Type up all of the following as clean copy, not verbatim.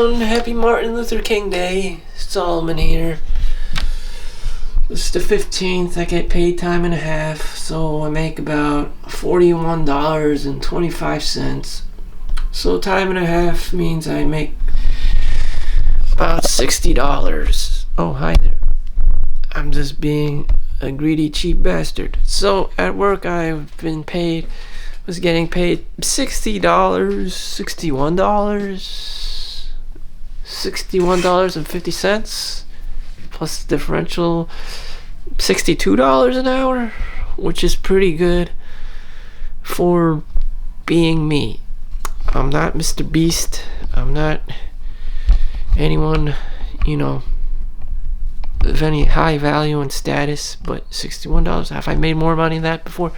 everyone. Happy Martin Luther King Day. Solomon here. This is the 15th. I get paid time and a half, so I make about $41.25. So time and a half means I make about $60. Oh, hi there. I'm just being a greedy, cheap bastard. So at work was getting paid $60, $61.50 plus the differential $62 an hour, which is pretty good for being me. I'm not Mr. Beast. I'm not anyone, of any high value and status, but $61. Have I made more money than that before?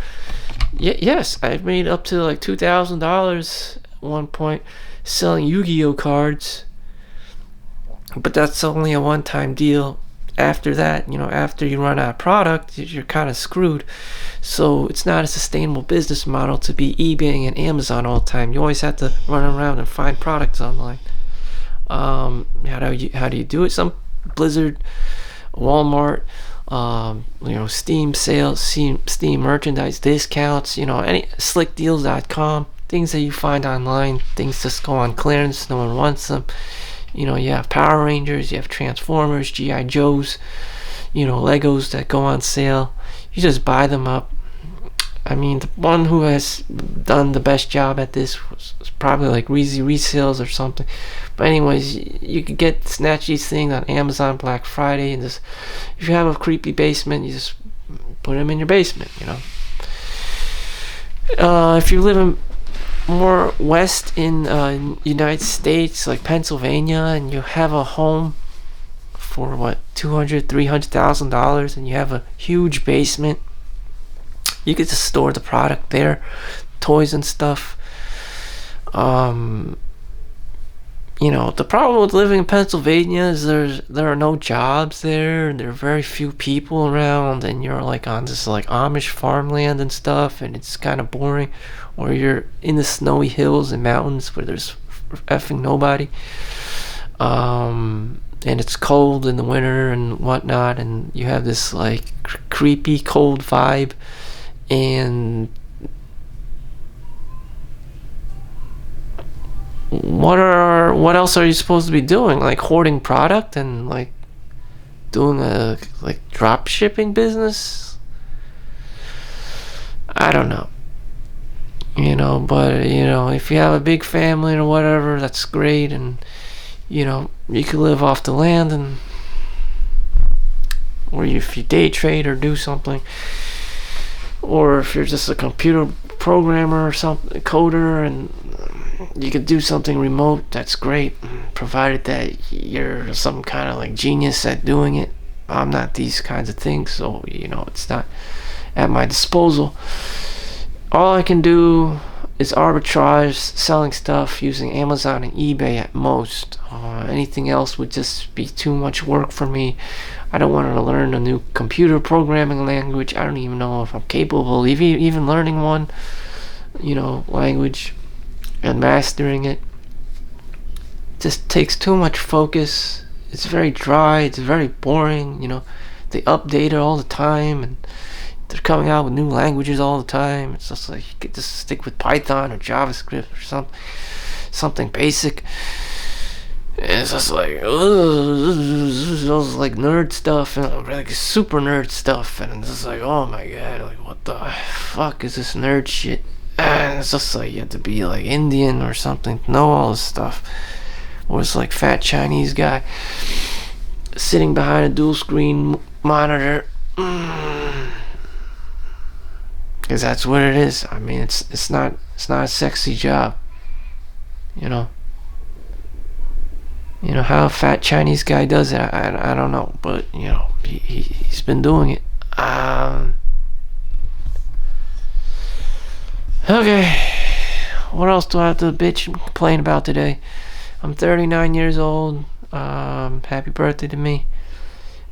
Yes, I've made up to like $2,000 at one point selling Yu-Gi-Oh cards, but that's only a one-time deal. After that, after you run out of product, you're kind of screwed. So it's not a sustainable business model to be eBaying and Amazon all the time. You always have to run around and find products online. How do you do it? Some Blizzard, Walmart, Steam sales, Steam merchandise discounts, any slickdeals.com, things that you find online, things just go on clearance, no one wants them. You have Power Rangers, you have Transformers, G.I. Joes, Legos that go on sale. You just buy them up. I mean, the one who has done the best job at this was probably like Reezy Resales or something. But anyways, you could snatch these things on Amazon Black Friday, and just, if you have a creepy basement, you just put them in your basement, If you live in more west in United States, like Pennsylvania, and you have a home for $200,000-$300,000, and you have a huge basement, you could just store the product there, toys and stuff. The problem with living in Pennsylvania is there are no jobs there, and there are very few people around, and you're like on this like Amish farmland and stuff, and it's kind of boring. Or you're in the snowy hills and mountains where there's effing nobody, and it's cold in the winter and whatnot, and you have this like creepy cold vibe. And what else are you supposed to be doing? Like hoarding product and like doing a like drop shipping business? I don't know. But if you have a big family or whatever, that's great, and you can live off the land, and or if you day trade or do something, or if you're just a computer programmer or something, coder, and you could do something remote, that's great, provided that you're some kind of like genius at doing it. I'm not these kinds of things, so it's not at my disposal. All I can do is arbitrage, selling stuff using Amazon and eBay at most. Anything else would just be too much work for me. I don't want to learn a new computer programming language. I don't even know if I'm capable of even learning one, language and mastering it. Just takes too much focus. It's very dry. It's very boring. They update it all the time, and they're coming out with new languages all the time. It's just like you could just stick with Python or JavaScript or something basic. And it's just like those like nerd stuff, and like super nerd stuff, and it's just like, oh my god, like what the fuck is this nerd shit? And it's just like you have to be like Indian or something to know all this stuff. Or it's like fat Chinese guy sitting behind a dual screen monitor. Because that's what it is. I mean, it's not a sexy job. How a fat Chinese guy does it, I don't know, but he's been doing it. Okay, what else do I have to bitch and complain about today? I'm 39 years old. Happy birthday to me.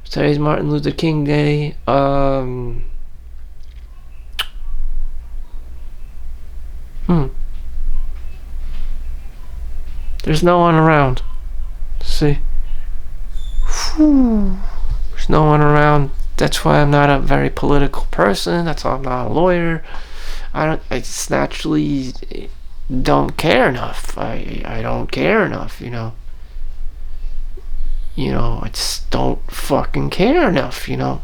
Today's Martin Luther King Day. There's no one around. see. Whew. There's no one around. That's why I'm not a very political person. That's why I'm not a lawyer. I just naturally don't care enough. I don't care enough, I just don't fucking care enough, I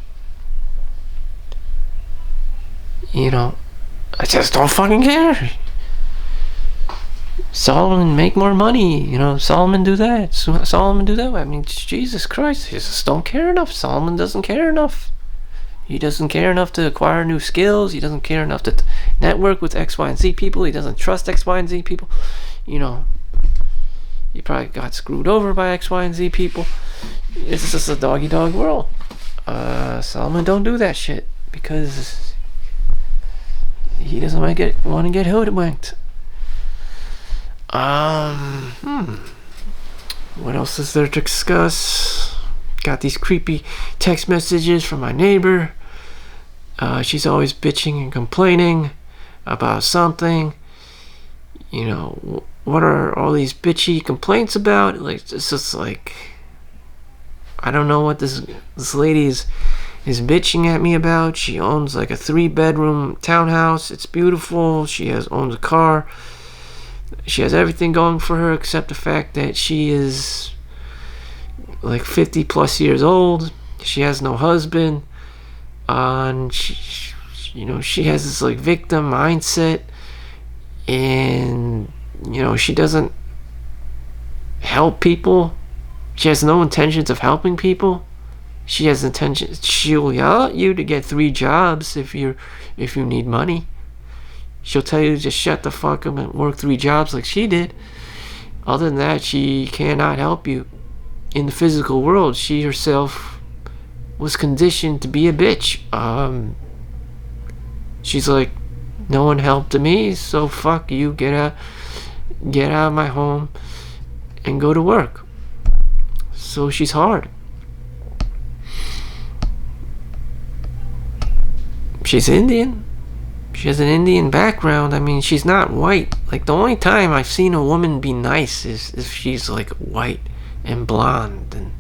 just don't fucking care. Solomon make more money, Solomon do that. Solomon do that. I mean, Jesus Christ, he just don't care enough. Solomon doesn't care enough. He doesn't care enough to acquire new skills. He doesn't care enough to network with X, Y, and Z people. He doesn't trust X, Y, and Z people. He probably got screwed over by X, Y, and Z people. It's just a dog-eat-dog world. Solomon don't do that shit because he doesn't want to get hoodwinked. What else is there to discuss? Got these creepy text messages from my neighbor. She's always bitching and complaining about something. What are all these bitchy complaints about? Like, it's just like, I don't know what this lady is bitching at me about. She owns like a 3-bedroom townhouse. It's beautiful. She owns a car. She has everything going for her except the fact that she is like 50 plus years old. She has no husband. And she has this like victim mindset, and she doesn't help people. She has no intentions of helping people. She has intentions. She'll yell at you to get 3 jobs if you need money. She'll tell you to just shut the fuck up and work 3 jobs like she did. Other than that, she cannot help you. In the physical world, she herself was conditioned to be a bitch. She's like, no one helped me, so fuck you. Get out of my home and go to work. So she's hard. She's Indian. She has an Indian background. I mean, she's not white. Like, the only time I've seen a woman be nice is if she's like white and blonde and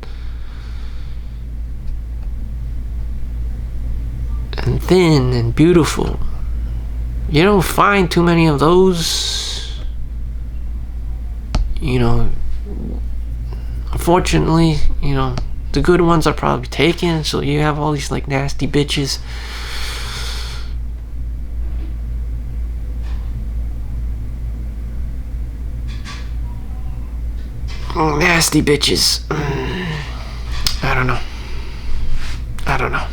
thin and beautiful. You don't find too many of those. Unfortunately, the good ones are probably taken, so you have all these like nasty bitches. Nasty bitches. I don't know.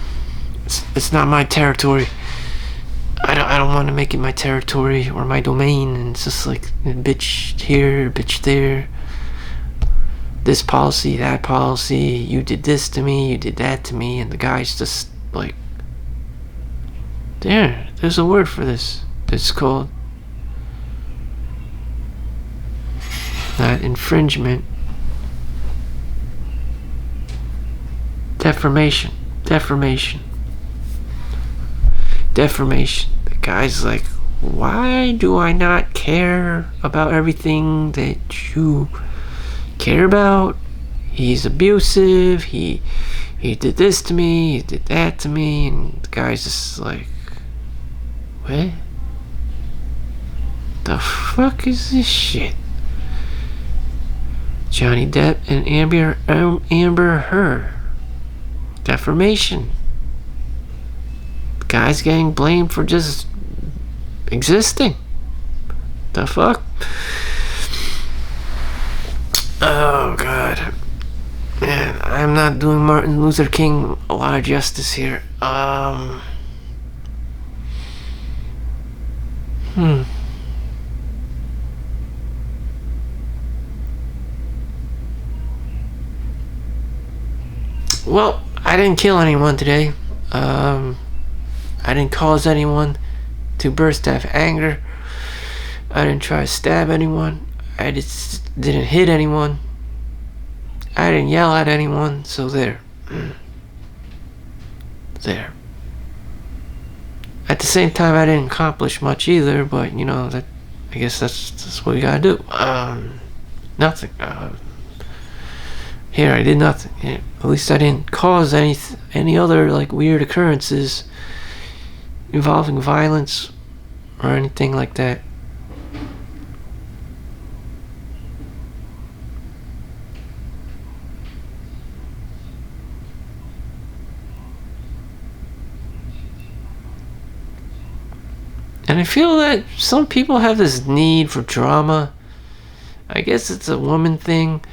It's not my territory. I don't want to make it my territory or my domain. And it's just like bitch here, bitch there. This policy, that policy. You did this to me. You did that to me. And the guy's just like, there's a word for this. It's called not infringement. Defamation. The guy's like, why do I not care about everything that you care about? He's abusive. He did this to me. He did that to me. And the guy's just like, what? The fuck is this shit? Johnny Depp and Amber Heard. Defamation. The guy's getting blamed for just existing. The fuck? Oh god. Man, I'm not doing Martin Luther King a lot of justice here. Well, I didn't kill anyone today. I didn't cause anyone to burst out of anger. I didn't try to stab anyone. I just didn't hit anyone. I didn't yell at anyone. So there. There. At the same time, I didn't accomplish much either, but that, I guess that's what we gotta do. Nothing. Here, I did nothing. Here, at least I didn't cause any other like weird occurrences involving violence or anything like that. And I feel that some people have this need for drama. I guess it's a woman thing.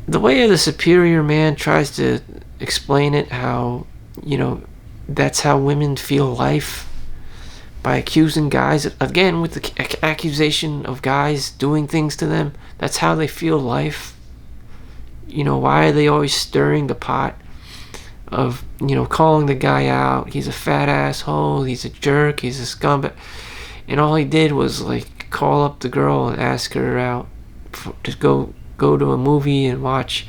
The way the superior man tries to explain it, how, that's how women feel life, by accusing guys, again, with the accusation of guys doing things to them. That's how they feel life. Why are they always stirring the pot of, calling the guy out? He's a fat asshole, he's a jerk, he's a scumbag. And all he did was, like, call up the girl and ask her out to go to a movie and watch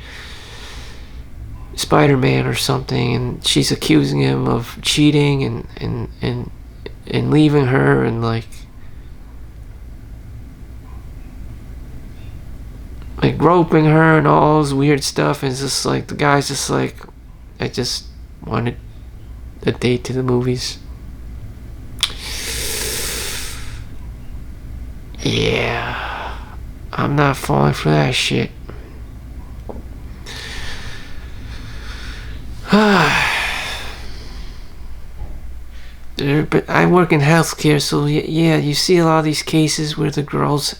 Spider-Man or something, and she's accusing him of cheating and leaving her and like groping her and all this weird stuff. And it's just like the guy's just like, I just wanted a date to the movies. Yeah, I'm not falling for that shit. But I work in healthcare, so yeah, you see a lot of these cases where the girls,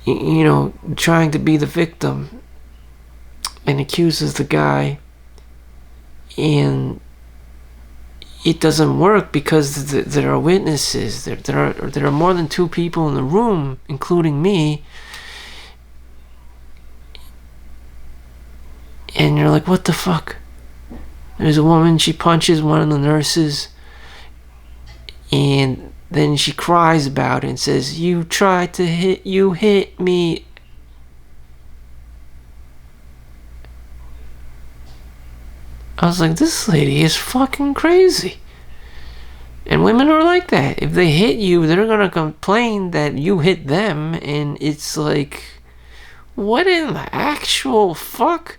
trying to be the victim and accuses the guy, and it doesn't work because there are witnesses. There are more than two people in the room, including me. And you're like, what the fuck? There's a woman, she punches one of the nurses, and then she cries about it and says, you hit me. I was like, this lady is fucking crazy. And women are like that. If they hit you, they're gonna complain that you hit them, and it's like, what in the actual fuck?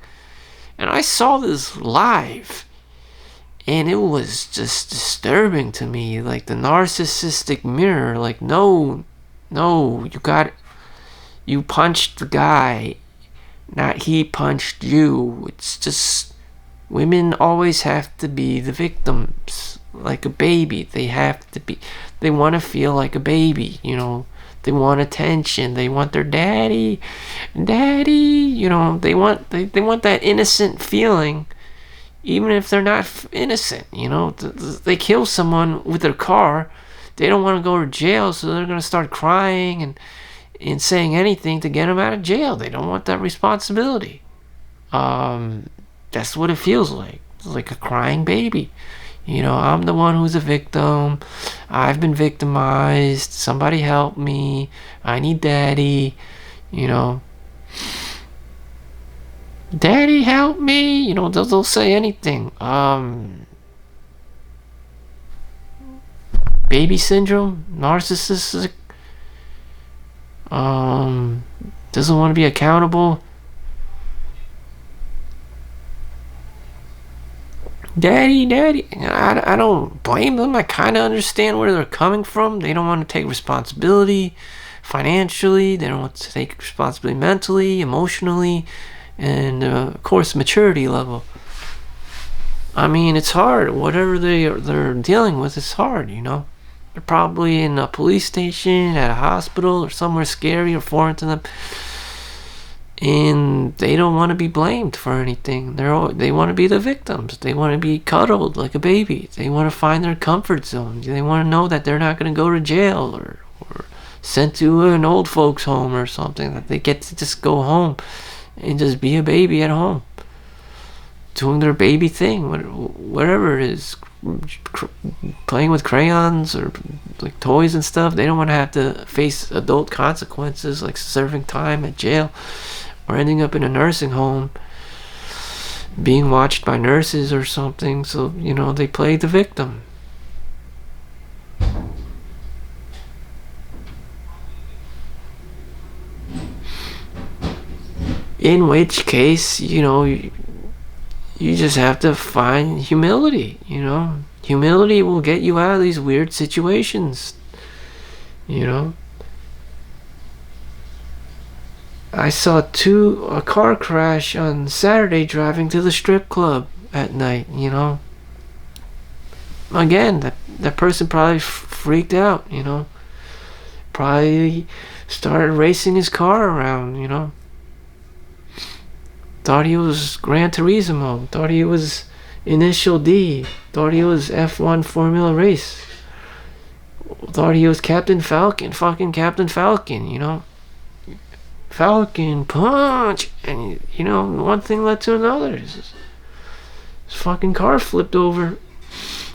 And I saw this live, and it was just disturbing to me. Like the narcissistic mirror. Like, no, you punched the guy, not he punched you. It's just, women always have to be the victims, like a baby. They want to feel like a baby, They want attention. They want their daddy. They want that innocent feeling, even if they're not innocent. They kill someone with their car. They don't want to go to jail, so they're gonna start crying and saying anything to get them out of jail. They don't want that responsibility. That's what it feels like. It's like a crying baby. I'm the one who's a victim. I've been victimized. Somebody help me. I need daddy. Daddy help me. They'll say anything. Baby syndrome, narcissistic. Doesn't want to be accountable. Daddy. I don't blame them. I kind of understand where they're coming from. They don't want to take responsibility financially. They don't want to take responsibility mentally, emotionally, and of course, maturity level. I mean, it's hard. Whatever they're dealing with, it's hard. They're probably in a police station, at a hospital, or somewhere scary or foreign to them. And they don't want to be blamed for anything. They want to be the victims. They want to be cuddled like a baby. They want to find their comfort zone. They want to know that they're not going to go to jail or sent to an old folks home or something. That they get to just go home and just be a baby at home, doing their baby thing, whatever it is, playing with crayons or like toys and stuff. They don't want to have to face adult consequences like serving time at jail or ending up in a nursing home being watched by nurses or something. So they play the victim. In which case, you just have to find humility. Humility will get you out of these weird situations. I saw a car crash on Saturday driving to the strip club at night. Again, that person probably freaked out. Probably started racing his car around. Thought he was Gran Turismo. Thought he was Initial D. Thought he was F1 Formula Race. Thought he was Captain Falcon. Fucking Captain Falcon. Falcon punch. And, one thing led to another. His fucking car flipped over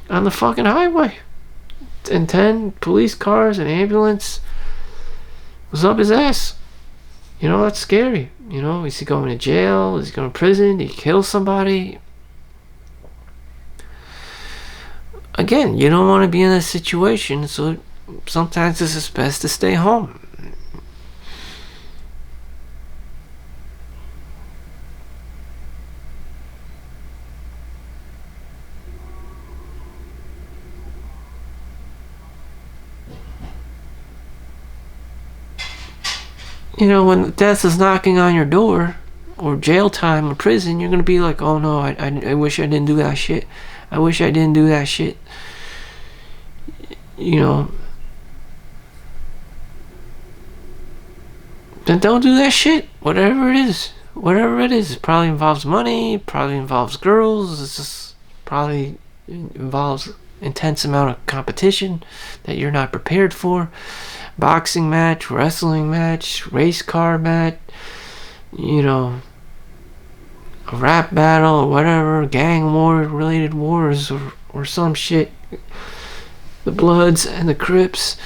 on the fucking highway. And 10 police cars and ambulance was up his ass. That's scary. Is he going to jail? Is he going to prison? Did he kill somebody? Again, you don't want to be in that situation, so sometimes it's just best to stay home. When death is knocking on your door, or jail time or prison, you're going to be like, oh no, I wish I didn't do that shit. I wish I didn't do that shit. Then don't do that shit. Whatever it is. It probably involves money, probably involves girls, it's just probably involves intense amount of competition that you're not prepared for. Boxing match, wrestling match, race car match, a rap battle or whatever, gang war related wars or some shit. The Bloods and the Crips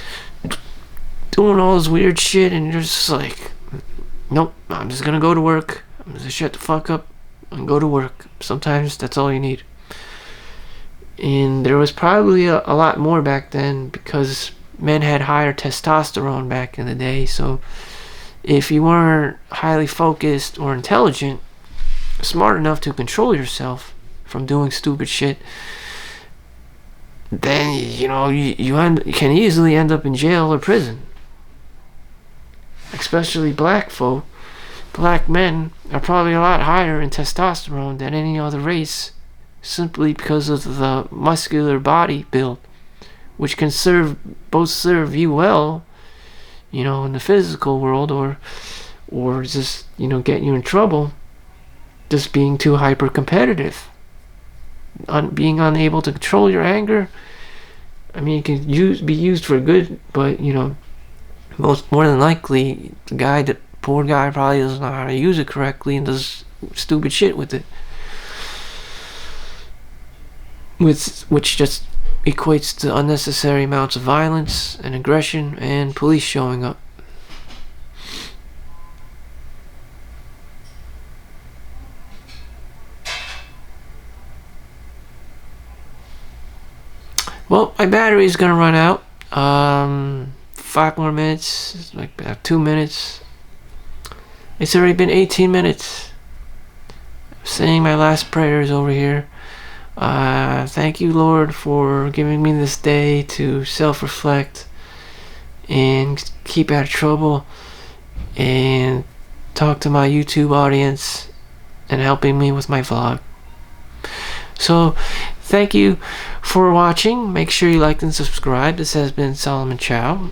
doing all this weird shit, and you're just like, nope, I'm just gonna go to work. I'm gonna shut the fuck up and go to work. Sometimes that's all you need. And there was probably a lot more back then because men had higher testosterone back in the day, so if you weren't highly focused or intelligent, smart enough to control yourself from doing stupid shit, then you can easily end up in jail or prison. Especially black folk. Black men are probably a lot higher in testosterone than any other race, simply because of the muscular body build, which can serve you well, in the physical world, or just, get you in trouble, just being too hyper competitive, being unable to control your anger. I mean, it can be used for good, but more than likely, the poor guy probably doesn't know how to use it correctly and does stupid shit with it, which just equates to unnecessary amounts of violence and aggression and police showing up. Well, my battery's gonna run out. 5 more minutes, like 2 minutes. It's already been 18 minutes. I'm saying my last prayers over here. Thank you, Lord, for giving me this day to self-reflect and keep out of trouble and talk to my YouTube audience and helping me with my vlog. So, thank you for watching. Make sure you like and subscribe. This has been Solomon Chau.